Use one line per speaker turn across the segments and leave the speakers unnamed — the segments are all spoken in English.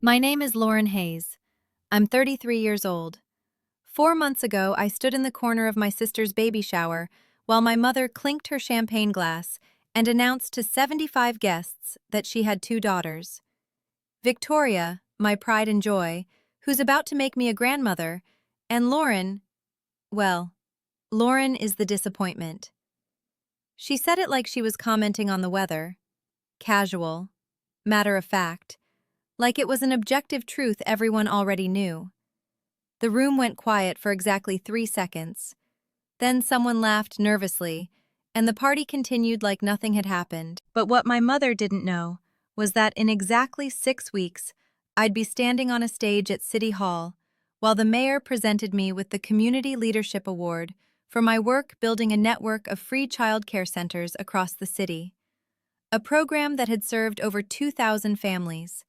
My name is Lauren Hayes. I'm 33 years old. 4 months ago, I stood in the corner of my sister's baby shower while my mother clinked her champagne glass and announced to 75 guests that she had two daughters. Victoria, my pride and joy, who's about to make me a grandmother, and Lauren, well, Lauren is the disappointment. She said it like she was commenting on the weather. Casual, matter of fact, like it was an objective truth everyone already knew. The room went quiet for exactly 3 seconds. Then someone laughed nervously, and the party continued like nothing had happened. But what my mother didn't know was that in exactly 6 weeks, I'd be standing on a stage at City Hall while the mayor presented me with the Community Leadership Award for my work building a network of free child care centers across the city, a program that had served over 2,000 families.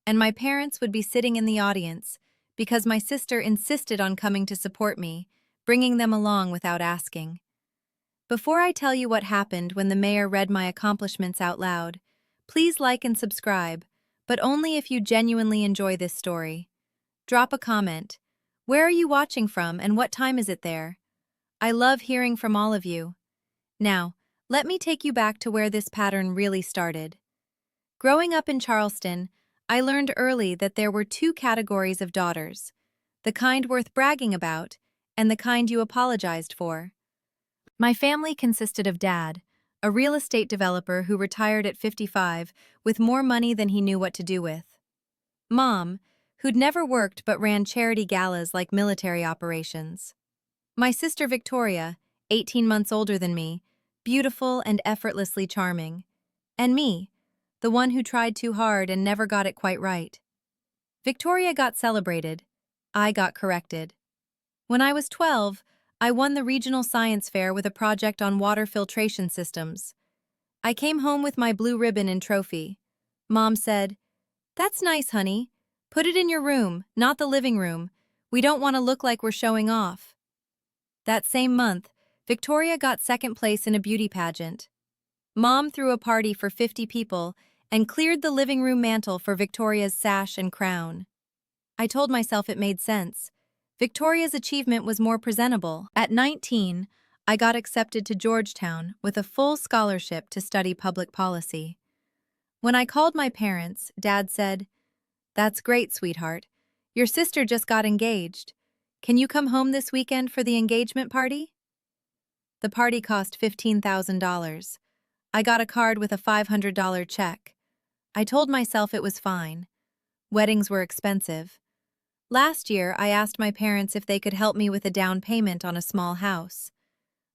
And my parents would be sitting in the audience because my sister insisted on coming to support me, bringing them along without asking. Before I tell you what happened when the mayor read my accomplishments out loud, please like and subscribe, but only if you genuinely enjoy this story. Drop a comment. Where are you watching from and what time is it there? I love hearing from all of you. Now, let me take you back to where this pattern really started. Growing up in Charleston, I learned early that there were two categories of daughters, the kind worth bragging about and the kind you apologized for. My family consisted of Dad, a real estate developer who retired at 55 with more money than he knew what to do with. Mom, who'd never worked but ran charity galas like military operations. My sister Victoria, 18 months older than me, beautiful and effortlessly charming. And me, the one who tried too hard and never got it quite right. Victoria got celebrated. I got corrected. When I was 12, I won the regional science fair with a project on water filtration systems. I came home with my blue ribbon and trophy. Mom said, "That's nice, honey. Put it in your room, not the living room. We don't want to look like we're showing off." That same month, Victoria got second place in a beauty pageant. Mom threw a party for 50 people and cleared the living room mantel for Victoria's sash and crown. I told myself it made sense. Victoria's achievement was more presentable. At 19, I got accepted to Georgetown with a full scholarship to study public policy. When I called my parents, Dad said, "That's great, sweetheart. Your sister just got engaged. Can you come home this weekend for the engagement party?" The party cost $15,000. I got a card with a $500 check. I told myself it was fine. Weddings were expensive. Last year, I asked my parents if they could help me with a down payment on a small house.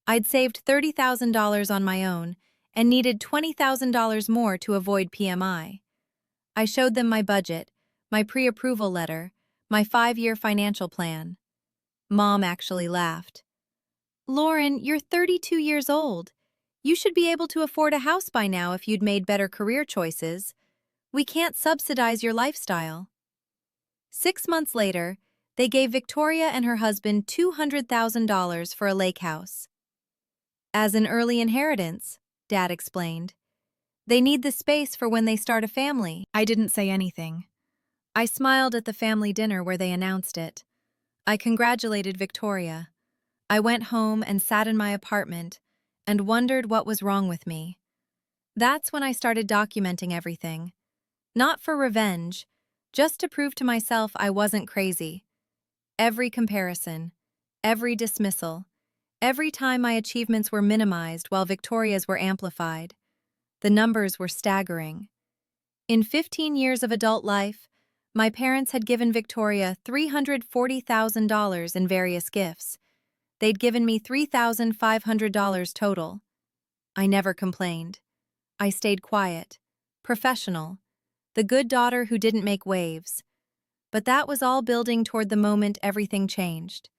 I'd saved $30,000 on my own and needed $20,000 more to avoid PMI. I showed them my budget, my pre-approval letter, my 5-year financial plan. Mom actually laughed. "Lauren, you're 32 years old. You should be able to afford a house by now if you'd made better career choices. We can't subsidize your lifestyle." 6 months later, they gave Victoria and her husband $200,000 for a lake house. "As an early inheritance," Dad explained. "They need the space for when they start a family." I didn't say anything. I smiled at the family dinner where they announced it. I congratulated Victoria. I went home and sat in my apartment and wondered what was wrong with me. That's when I started documenting everything. Not for revenge, just to prove to myself I wasn't crazy. Every comparison, every dismissal, every time my achievements were minimized while Victoria's were amplified. The numbers were staggering. In 15 years of adult life, my parents had given Victoria $340,000 in various gifts. They'd given me $3,500 total. I never complained. I stayed quiet, professional, the good daughter who didn't make waves. But that was all building toward the moment everything changed.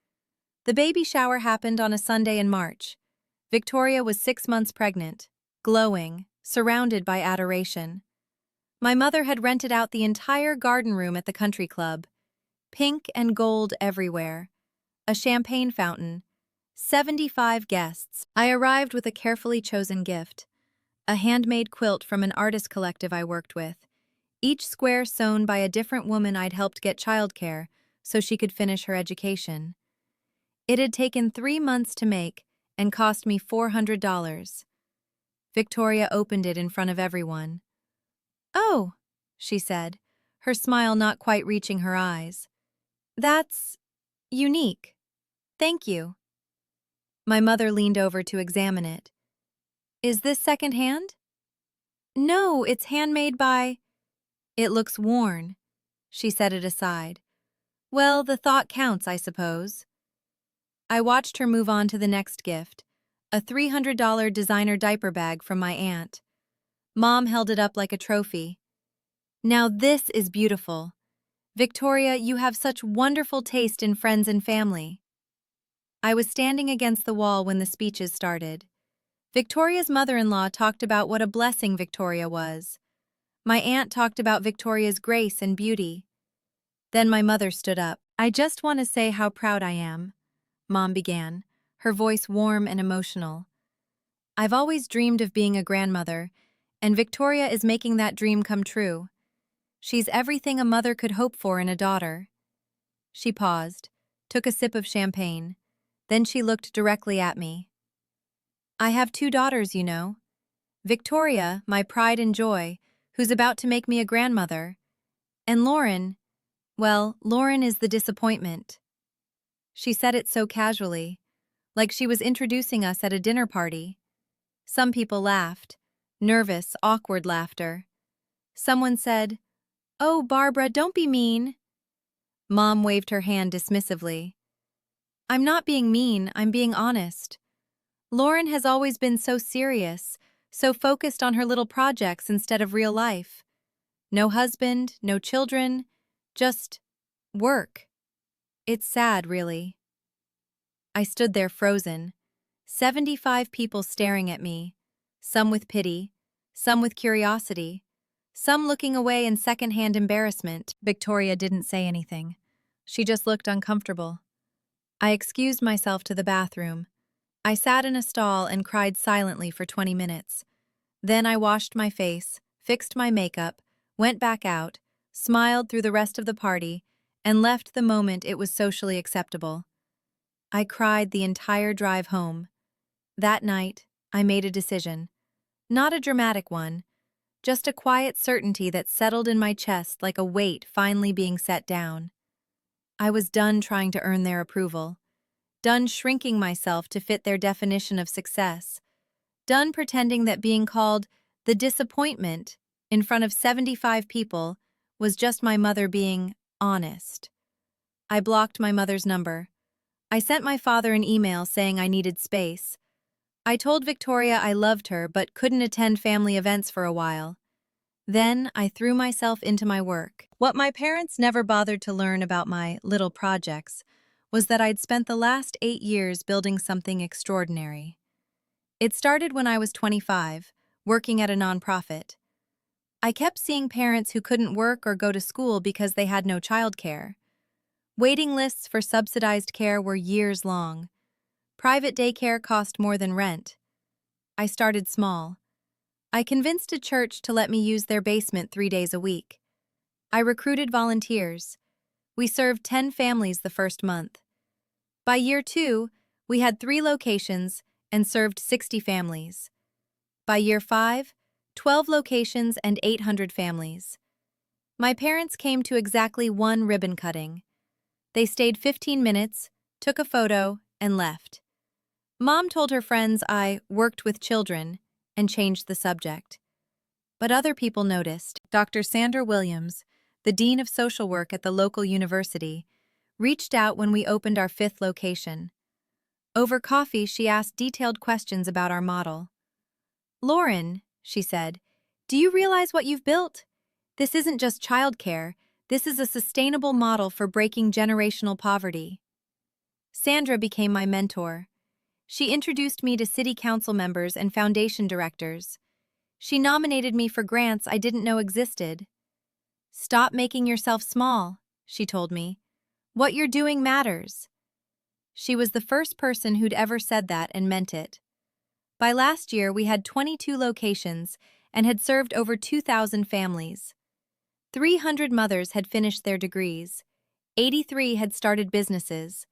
The baby shower happened on a Sunday in March. Victoria was 6 months pregnant, glowing, surrounded by adoration. My mother had rented out the entire garden room at the country club. Pink and gold everywhere. A champagne fountain. 75 guests. I arrived with a carefully chosen gift. A handmade quilt from an artist collective I worked with. each square sewn by a different woman I'd helped get childcare so she could finish her education. It had taken 3 months to make and cost me $400. Victoria opened it in front of everyone. "Oh," she said, her smile not quite reaching her eyes. "That's unique. Thank you." My mother leaned over to examine it. "Is this secondhand?" "No, it's handmade by—" "It looks worn." She set it aside. "Well, the thought counts, I suppose." I watched her move on to the next gift, a $300 designer diaper bag from my aunt. Mom held it up like a trophy. "Now this is beautiful. Victoria, you have such wonderful taste in friends and family." I was standing against the wall when the speeches started. Victoria's mother-in-law talked about what a blessing Victoria was. My aunt talked about Victoria's grace and beauty. Then my mother stood up. "I just want to say how proud I am," Mom began, her voice warm and emotional. "I've always dreamed of being a grandmother, and Victoria is making that dream come true. She's everything a mother could hope for in a daughter." She paused, took a sip of champagne. Then she looked directly at me. "I have 2 daughters, you know. Victoria, my pride and joy, who's about to make me a grandmother. And Lauren, well, Lauren is the disappointment." She said it so casually, like she was introducing us at a dinner party. Some people laughed, nervous, awkward laughter. Someone said, "Oh, Barbara, don't be mean." Mom waved her hand dismissively. "I'm not being mean, I'm being honest. Lauren has always been so serious, so focused on her little projects instead of real life. No husband, no children, just work. It's sad, really." I stood there frozen, 75 people staring at me, some with pity, some with curiosity, some looking away in secondhand embarrassment. Victoria didn't say anything. She just looked uncomfortable. I excused myself to the bathroom. I sat in a stall and cried silently for 20 minutes. Then I washed my face, fixed my makeup, went back out, smiled through the rest of the party, and left the moment it was socially acceptable. I cried the entire drive home. That night, I made a decision. Not a dramatic one, just a quiet certainty that settled in my chest like a weight finally being set down. I was done trying to earn their approval, done shrinking myself to fit their definition of success, done pretending that being called the disappointment in front of 75 people was just my mother being honest. I blocked my mother's number. I sent my father an email saying I needed space. I told Victoria I loved her but couldn't attend family events for a while. Then I threw myself into my work. What my parents never bothered to learn about my little projects was that I'd spent the last 8 years building something extraordinary. It started when I was 25, working at a nonprofit. I kept seeing parents who couldn't work or go to school because they had no childcare. Waiting lists for subsidized care were years long. Private daycare cost more than rent. I started small. I convinced a church to let me use their basement 3 days a week. I recruited volunteers. We served 10 families the first month. By year 2, we had 3 locations and served 60 families. By year 5, 12 locations and 800 families. My parents came to exactly 1 ribbon cutting. They stayed 15 minutes, took a photo, and left. Mom told her friends I worked with children and changed the subject. But other people noticed. Dr. Sandra Williams, the Dean of Social Work at the local university, reached out when we opened our 5th location. Over coffee, she asked detailed questions about our model. "Lauren," she said, "do you realize what you've built? This isn't just childcare. This is a sustainable model for breaking generational poverty." Sandra became my mentor. She introduced me to city council members and foundation directors. She nominated me for grants I didn't know existed. "Stop making yourself small," she told me. "What you're doing matters." She was the first person who'd ever said that and meant it. By last year, we had 22 locations and had served over 2,000 families. 300 mothers had finished their degrees. 83 had started businesses.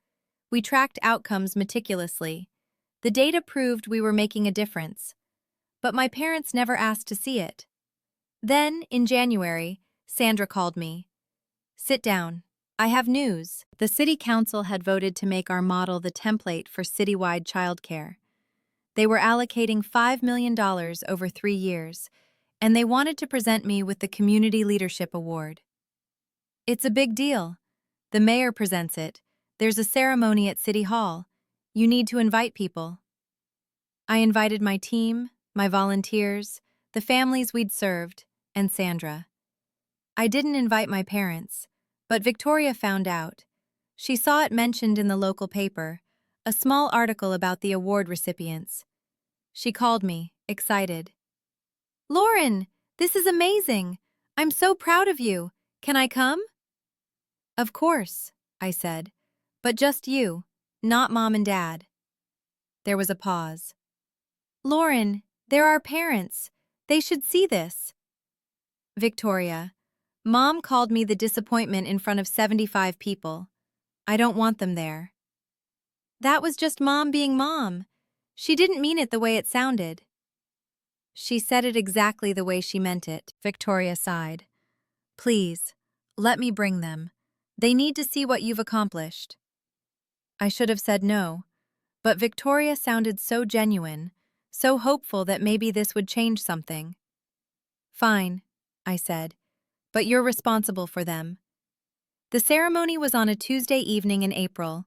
We tracked outcomes meticulously. The data proved we were making a difference. But my parents never asked to see it. Then, in January, Sandra called me. "Sit down. I have news." The city council had voted to make our model the template for citywide childcare. They were allocating $5 million over 3 years, and they wanted to present me with the Community Leadership Award. It's a big deal. The mayor presents it. There's a ceremony at City Hall. You need to invite people. I invited my team, my volunteers, the families we'd served, and Sandra. I didn't invite my parents, but Victoria found out. She saw it mentioned in the local paper, a small article about the award recipients. She called me, excited. "Lauren, this is amazing! I'm so proud of you. Can I come?" "Of course," I said, "but just you, not Mom and Dad." There was a pause. "Lauren, they're our parents. They should see this." "Victoria, Mom called me the disappointment in front of 75 people. I don't want them there." "That was just Mom being Mom. She didn't mean it the way it sounded." "She said it exactly the way she meant it," Victoria sighed. "Please, let me bring them. They need to see what you've accomplished." I should have said no, but Victoria sounded so genuine, so hopeful that maybe this would change something. "Fine," I said, "but you're responsible for them." The ceremony was on a Tuesday evening in April.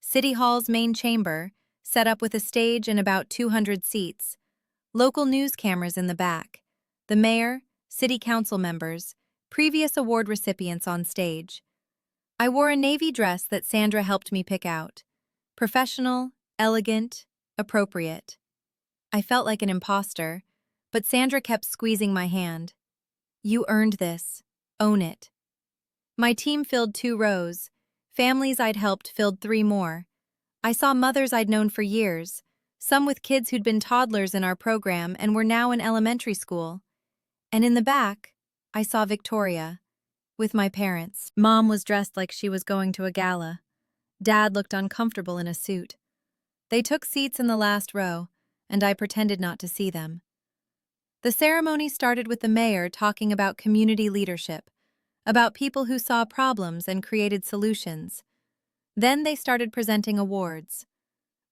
City Hall's main chamber, set up with a stage and about 200 seats. Local news cameras in the back. The mayor, city council members, previous award recipients on stage. I wore a navy dress that Sandra helped me pick out. Professional, elegant, appropriate. I felt like an imposter, but Sandra kept squeezing my hand. "You earned this. Own it." My team filled 2 rows. Families I'd helped filled 3 more. I saw mothers I'd known for years, some with kids who'd been toddlers in our program and were now in elementary school. And in the back, I saw Victoria, with my parents. Mom was dressed like she was going to a gala. Dad looked uncomfortable in a suit. They took seats in the last row, and I pretended not to see them. The ceremony started with the mayor talking about community leadership, about people who saw problems and created solutions. Then they started presenting awards.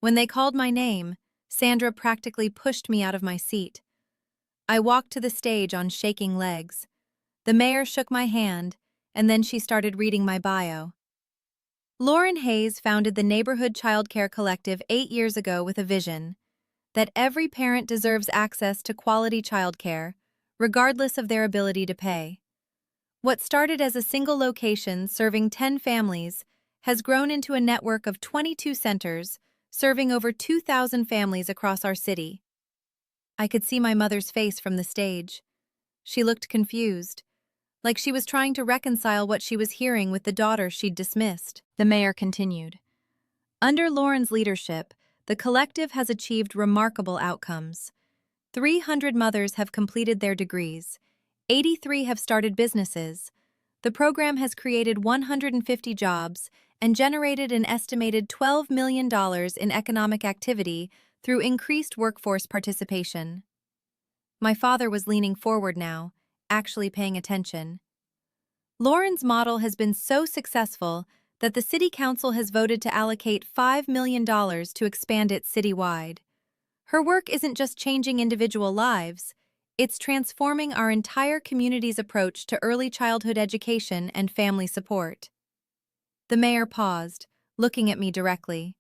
When they called my name, Sandra practically pushed me out of my seat. I walked to the stage on shaking legs. The mayor shook my hand, and then she started reading my bio. Lauren Hayes founded the Neighborhood Childcare Collective 8 years ago with a vision that every parent deserves access to quality childcare, regardless of their ability to pay. What started as a single location serving 10 families has grown into a network of 22 centers serving over 2,000 families across our city. I could see my mother's face from the stage. She looked confused, like she was trying to reconcile what she was hearing with the daughter she'd dismissed. The mayor continued. Under Lauren's leadership, the collective has achieved remarkable outcomes. 300 mothers have completed their degrees. 83 have started businesses. The program has created 150 jobs and generated an estimated $12 million in economic activity through increased workforce participation. My father was leaning forward now, actually paying attention. Lauren's model has been so successful that the City Council has voted to allocate $5 million to expand it citywide. Her work isn't just changing individual lives, it's transforming our entire community's approach to early childhood education and family support. The mayor paused, looking at me directly.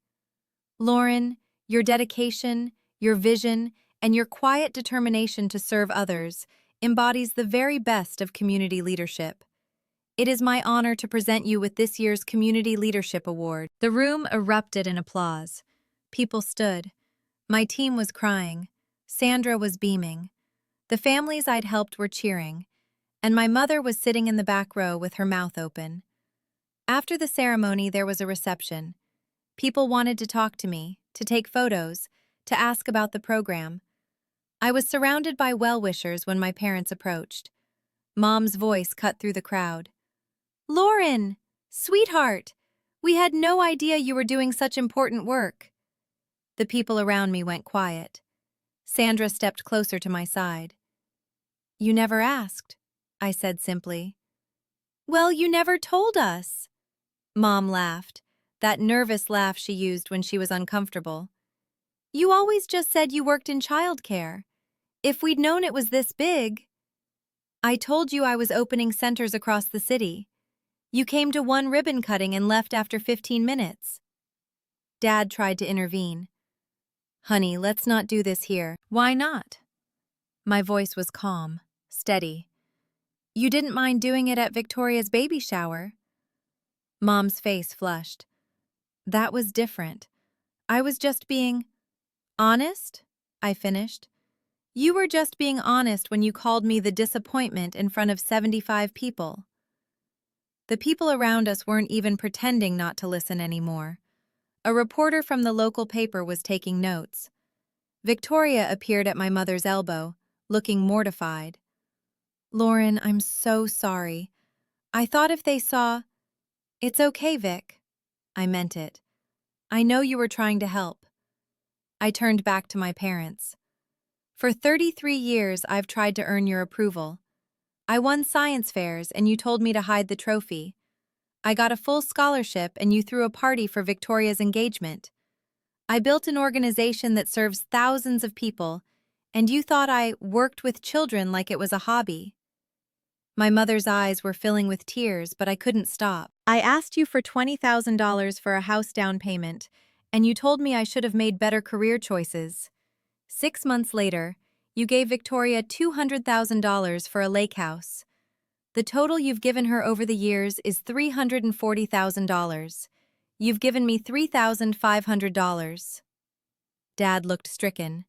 "Lauren, your dedication, your vision, and your quiet determination to serve others embodies the very best of community leadership. It is my honor to present you with this year's Community Leadership Award." The room erupted in applause. People stood. My team was crying. Sandra was beaming. The families I'd helped were cheering, and my mother was sitting in the back row with her mouth open. After the ceremony, there was a reception. People wanted to talk to me, to take photos, to ask about the program. I was surrounded by well-wishers when my parents approached. Mom's voice cut through the crowd. Lauren! Sweetheart! We had no idea you were doing such important work. The people around me went quiet. Sandra stepped closer to my side. You never asked, I said simply. Well, you never told us. Mom laughed, that nervous laugh she used when she was uncomfortable. You always just said you worked in childcare. If we'd known it was this big. I told you I was opening centers across the city. You came to one ribbon cutting and left after 15 minutes. Dad tried to intervene. Honey, let's not do this here. Why not? My voice was calm, steady. You didn't mind doing it at Victoria's baby shower. Mom's face flushed. That was different. I was just being honest, I finished. You were just being honest when you called me the disappointment in front of 75 people. The people around us weren't even pretending not to listen anymore. A reporter from the local paper was taking notes. Victoria appeared at my mother's elbow, looking mortified. Lauren, I'm so sorry. I thought if they saw... It's okay, Vic. I meant it. I know you were trying to help. I turned back to my parents. For 33 years, I've tried to earn your approval. I won science fairs and you told me to hide the trophy. I got a full scholarship and you threw a party for Victoria's engagement. I built an organization that serves thousands of people, and you thought I worked with children like it was a hobby. My mother's eyes were filling with tears, but I couldn't stop. I asked you for $20,000 for a house down payment, and you told me I should have made better career choices. 6 months later, you gave Victoria $200,000 for a lake house. The total you've given her over the years is $340,000. You've given me $3,500. Dad looked stricken.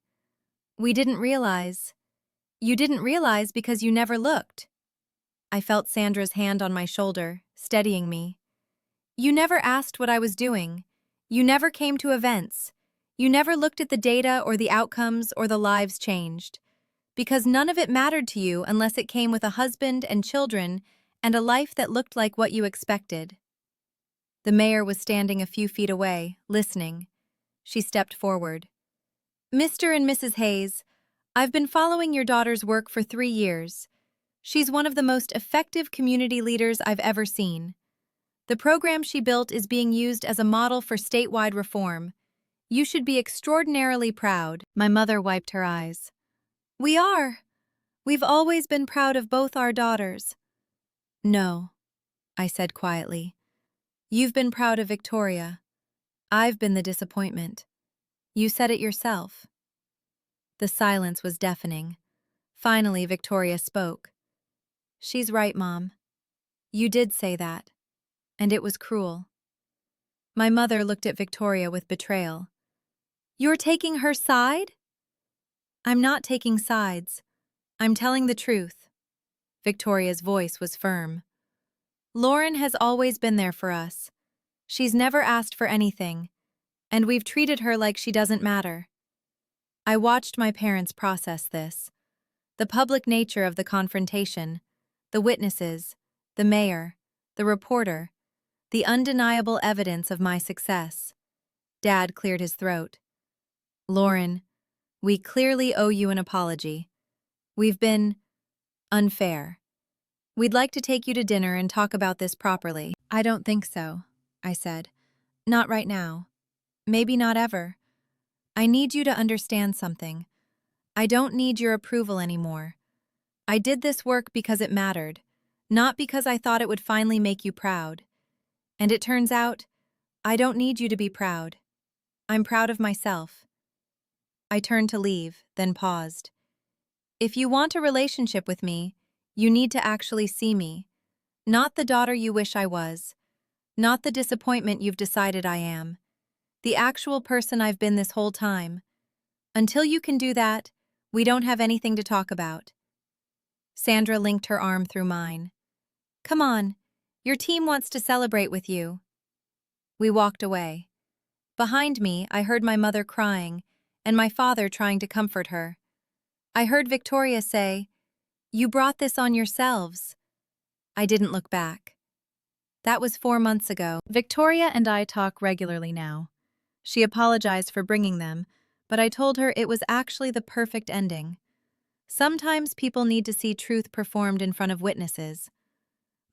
We didn't realize. You didn't realize because you never looked. I felt Sandra's hand on my shoulder, steadying me. You never asked what I was doing. You never came to events. You never looked at the data or the outcomes or the lives changed. Because none of it mattered to you unless it came with a husband and children and a life that looked like what you expected. The mayor was standing a few feet away, listening. She stepped forward. Mr. and Mrs. Hayes, I've been following your daughter's work for 3 years. She's one of the most effective community leaders I've ever seen. The program she built is being used as a model for statewide reform. You should be extraordinarily proud. My mother wiped her eyes. We are. We've always been proud of both our daughters. No, I said quietly. You've been proud of Victoria. I've been the disappointment. You said it yourself. The silence was deafening. Finally, Victoria spoke. She's right, Mom. You did say that. And it was cruel. My mother looked at Victoria with betrayal. You're taking her side? I'm not taking sides. I'm telling the truth. Victoria's voice was firm. Lauren has always been there for us. She's never asked for anything, and we've treated her like she doesn't matter. I watched my parents process this. The public nature of the confrontation, the witnesses, the mayor, the reporter, the undeniable evidence of my success. Dad cleared his throat. Lauren, we clearly owe you an apology. We've been unfair. We'd like to take you to dinner and talk about this properly. I don't think so, I said. Not right now. Maybe not ever. I need you to understand something. I don't need your approval anymore. I did this work because it mattered, not because I thought it would finally make you proud. And it turns out, I don't need you to be proud. I'm proud of myself. I turned to leave, then paused. If you want a relationship with me, you need to actually see me. Not the daughter you wish I was. Not the disappointment you've decided I am. The actual person I've been this whole time. Until you can do that, we don't have anything to talk about. Sandra linked her arm through mine. Come on, your team wants to celebrate with you. We walked away. Behind me, I heard my mother crying, and my father trying to comfort her. I heard Victoria say, You brought this on yourselves. I didn't look back. That was 4 months ago. Victoria and I talk regularly now. She apologized for bringing them, but I told her it was actually the perfect ending. Sometimes people need to see truth performed in front of witnesses.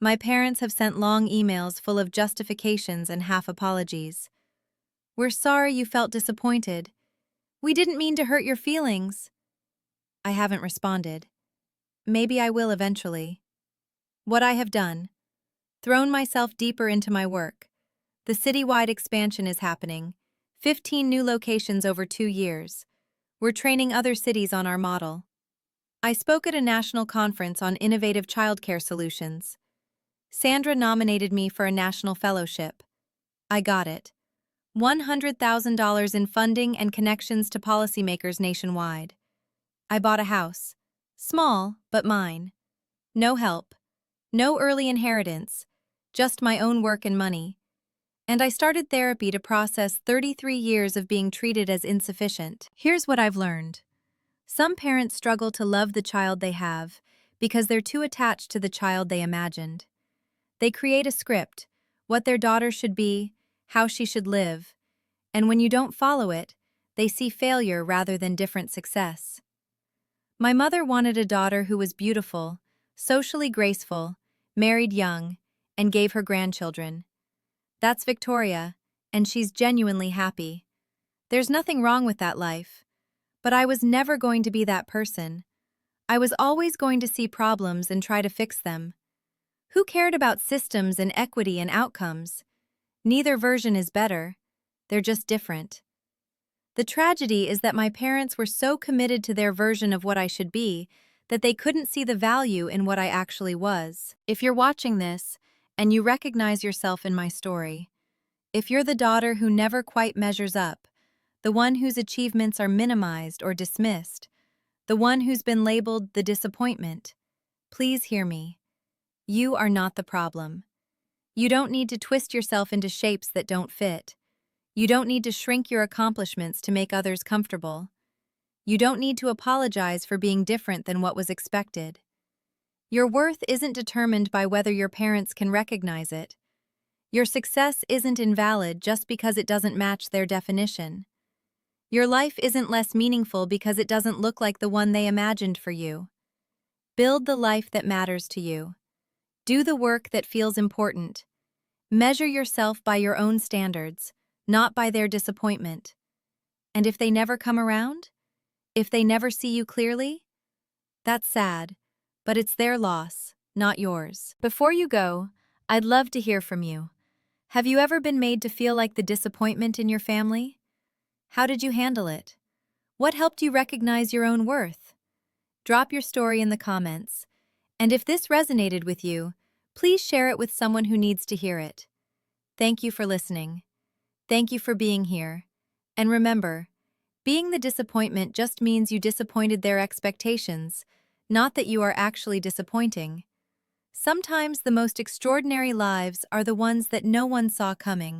My parents have sent long emails full of justifications and half apologies. We're sorry you felt disappointed. We didn't mean to hurt your feelings. I haven't responded. Maybe I will eventually. What I have done: thrown myself deeper into my work. The citywide expansion is happening. 15 new locations over 2 years. We're training other cities on our model. I spoke at a national conference on innovative childcare solutions. Sandra nominated me for a national fellowship. I got it. $100,000 in funding and connections to policymakers nationwide. I bought a house. Small, but mine. No help. No early inheritance. Just my own work and money. And I started therapy to process 33 years of being treated as insufficient. Here's what I've learned. Some parents struggle to love the child they have because they're too attached to the child they imagined. They create a script, what their daughter should be, how she should live, and when you don't follow it, they see failure rather than different success. My mother wanted a daughter who was beautiful, socially graceful, married young, and gave her grandchildren. That's Victoria, and she's genuinely happy. There's nothing wrong with that life. But I was never going to be that person. I was always going to see problems and try to fix them. Who cared about systems and equity and outcomes? Neither version is better. They're just different. The tragedy is that my parents were so committed to their version of what I should be that they couldn't see the value in what I actually was. If you're watching this, and you recognize yourself in my story, if you're the daughter who never quite measures up, the one whose achievements are minimized or dismissed, the one who's been labeled the disappointment, please hear me. You are not the problem. You don't need to twist yourself into shapes that don't fit. You don't need to shrink your accomplishments to make others comfortable. You don't need to apologize for being different than what was expected. Your worth isn't determined by whether your parents can recognize it. Your success isn't invalid just because it doesn't match their definition. Your life isn't less meaningful because it doesn't look like the one they imagined for you. Build the life that matters to you. Do the work that feels important. Measure yourself by your own standards, not by their disappointment. And if they never come around? If they never see you clearly? That's sad, but it's their loss, not yours. Before you go, I'd love to hear from you. Have you ever been made to feel like the disappointment in your family? How did you handle it? What helped you recognize your own worth? Drop your story in the comments. And if this resonated with you, please share it with someone who needs to hear it. Thank you for listening. Thank you for being here. And remember, being the disappointment just means you disappointed their expectations, not that you are actually disappointing. Sometimes the most extraordinary lives are the ones that no one saw coming.